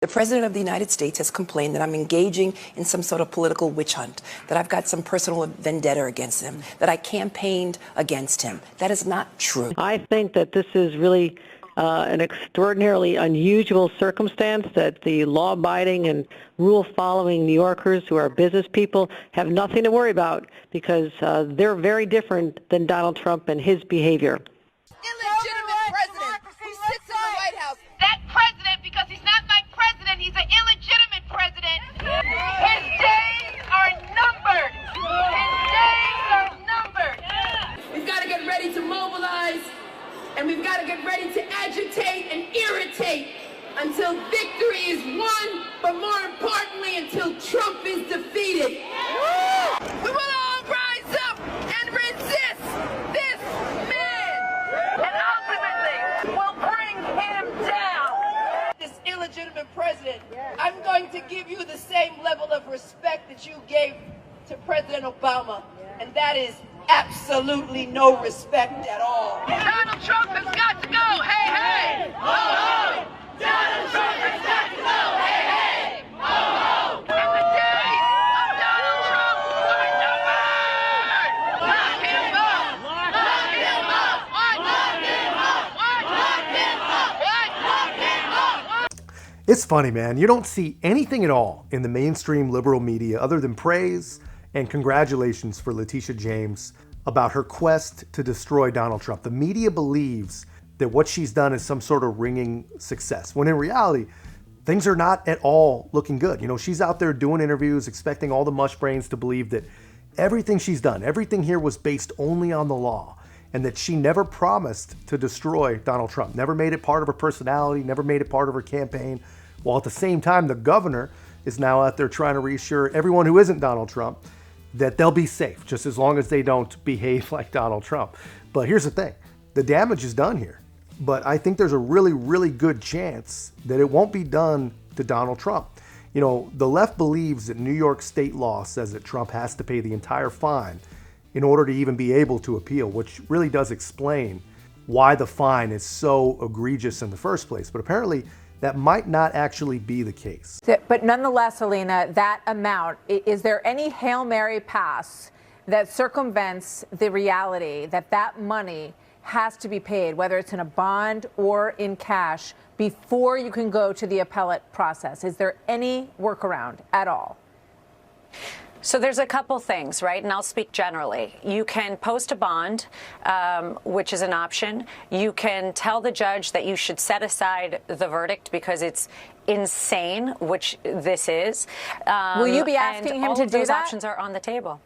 The President of the United States has complained that I'm engaging in some sort of political witch hunt, that I've got some personal vendetta against him, that I campaigned against him. That is not true. I think that this is really an extraordinarily unusual circumstance, that the law-abiding and rule-following New Yorkers who are business people have nothing to worry about because they're very different than Donald Trump and his behavior. Illegitimate president who sits in the White House. That president, because he's not my president, he's an illegitimate president. His days are numbered. His days are numbered. We've got to get ready to mobilize, and we've got to get ready to agitate and irritate until victory is won, but more importantly, until Trump is defeated. We will all rise up and resist this man, and ultimately we'll bring him down. This illegitimate president, I'm going to give you the same level of respect that you gave to President Obama, and that is absolutely no respect at all. Donald Trump has got to go. Hey, hey! Ho, ho! Donald Trump has got to go. Hey, hey! Ho, ho! And the days of Donald Trump are numbered. Lock him up. Lock him up. What? Lock him up. What? Lock him up. What? Lock him up. It's funny, man. You don't see anything at all in the mainstream liberal media other than praise and congratulations for Letitia James about her quest to destroy Donald Trump. The media believes that what she's done is some sort of ringing success, when in reality, things are not at all looking good. You know, she's out there doing interviews, expecting all the mush brains to believe that everything she's done, everything here was based only on the law, and that she never promised to destroy Donald Trump, never made it part of her personality, never made it part of her campaign, while at the same time, the governor is now out there trying to reassure everyone who isn't Donald Trump that they'll be safe, just as long as they don't behave like Donald Trump. But here's the thing, the damage is done here. But I think there's a really, really good chance that it won't be done to Donald Trump. You know, the left believes that New York state law says that Trump has to pay the entire fine in order to even be able to appeal, which really does explain why the fine is so egregious in the first place. But apparently, that might not actually be the case. But nonetheless, Alina, that amount, is there any Hail Mary pass that circumvents the reality that that money has to be paid, whether it's in a bond or in cash, before you can go to the appellate process? Is there any workaround at all? So there's a couple things, right? And I'll speak generally. You can post a bond, which is an option. You can tell the judge that you should set aside the verdict because it's insane, which this is. Will you be asking him to do that? Those options are on the table.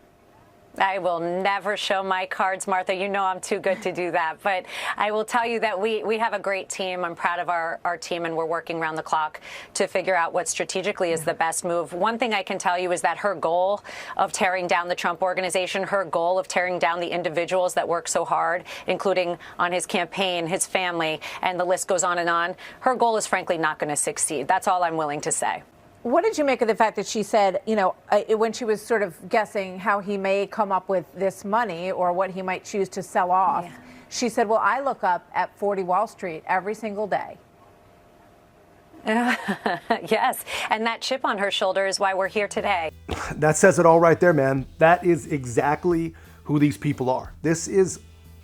I will never show my cards, Martha. You know I'm too good to do that. But I will tell you that we have a great team. I'm proud of our team, and we're working around the clock to figure out what strategically is the best move. One thing I can tell you is that her goal of tearing down the Trump organization, her goal of tearing down the individuals that work so hard, including on his campaign, his family, and the list goes on, her goal is frankly not going to succeed. That's all I'm willing to say. What did you make of the fact that she said, you know, when she was sort of guessing how he may come up with this money or what he might choose to sell off, she said, well, I look up at 40 Wall Street every single day. Yes, and that chip on her shoulder is why we're here today. That says it all right there, man. That is exactly who these people are. This is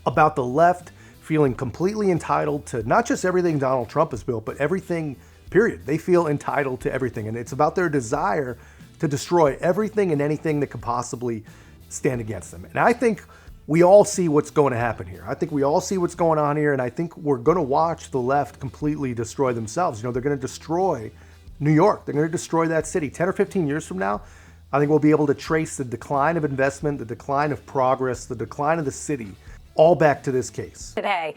about the left feeling completely entitled to not just everything Donald Trump has built, but everything period. They feel entitled to everything, and it's about their desire to destroy everything and anything that could possibly stand against them. And I think we all see what's going to happen here. I think we all see what's going on here, and I think we're going to watch the left completely destroy themselves. You know, they're going to destroy New York. They're going to destroy that city. 10 or 15 years from now, I think we'll be able to trace the decline of investment, the decline of progress, the decline of the city, all back to this case. Today,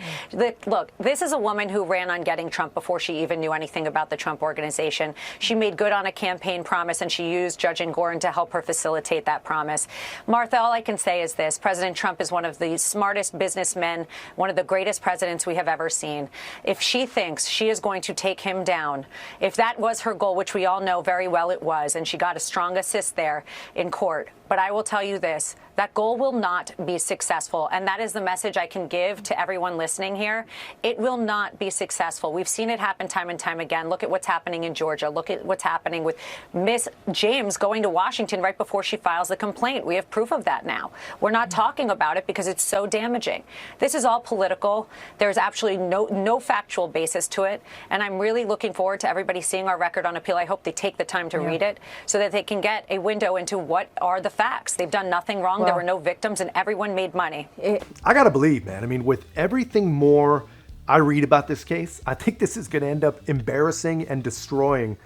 look, this is a woman who ran on getting Trump before she even knew anything about the Trump organization. She made good on a campaign promise, and she used Judge Engoron to help her facilitate that promise. Martha, all I can say is this. President Trump is one of the smartest businessmen, one of the greatest presidents we have ever seen. If she thinks she is going to take him down, if that was her goal, which we all know very well it was, and she got a strong assist there in court, But I will tell you this, that goal will not be successful. And that is the message I can give to everyone listening here. It will not be successful. We've seen it happen time and time again. Look at what's happening in Georgia. Look at what's happening with Miss James going to Washington right before she files the complaint. We have proof of that now. We're not talking about it because it's so damaging. This is all political. There's absolutely no factual basis to it. And I'm really looking forward to everybody seeing our record on appeal. I hope they take the time to read it so that they can get a window into what are the facts. They've done nothing wrong. There were no victims, and everyone made money. I got to believe, man. I mean, with everything more I read about this case, I think this is going to end up embarrassing and destroying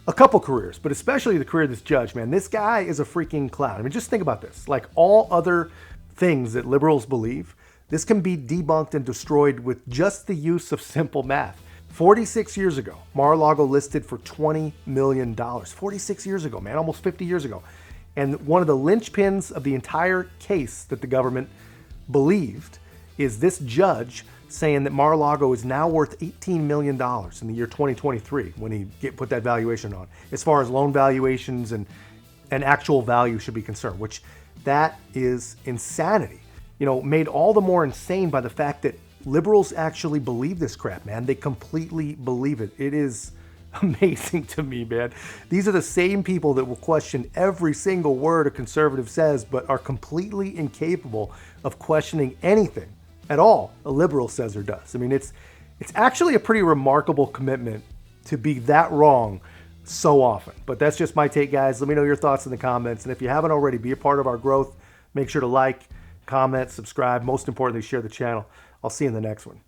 a couple careers, but especially the career of this judge, man. This guy is a freaking clown. I mean, just think about this. Like all other things that liberals believe, this can be debunked and destroyed with just the use of simple math. 46 years ago, Mar-a-Lago listed for $20 million. 46 years ago, man, almost 50 years ago. And one of the linchpins of the entire case that the government believed is this judge saying that Mar-a-Lago is now worth $18 million in the year 2023 when he put that valuation on, as far as loan valuations and actual value should be concerned, which that is insanity. You know, made all the more insane by the fact that liberals actually believe this crap, man. They completely believe it. It is amazing to me, man. These are the same people that will question every single word a conservative says, but are completely incapable of questioning anything at all a liberal says or does. I mean, it's actually a pretty remarkable commitment to be that wrong so often. But that's just my take, guys. Let me know your thoughts in the comments. And if you haven't already, be a part of our growth. Make sure to like, comment, subscribe. Most importantly, share the channel. I'll see you in the next one.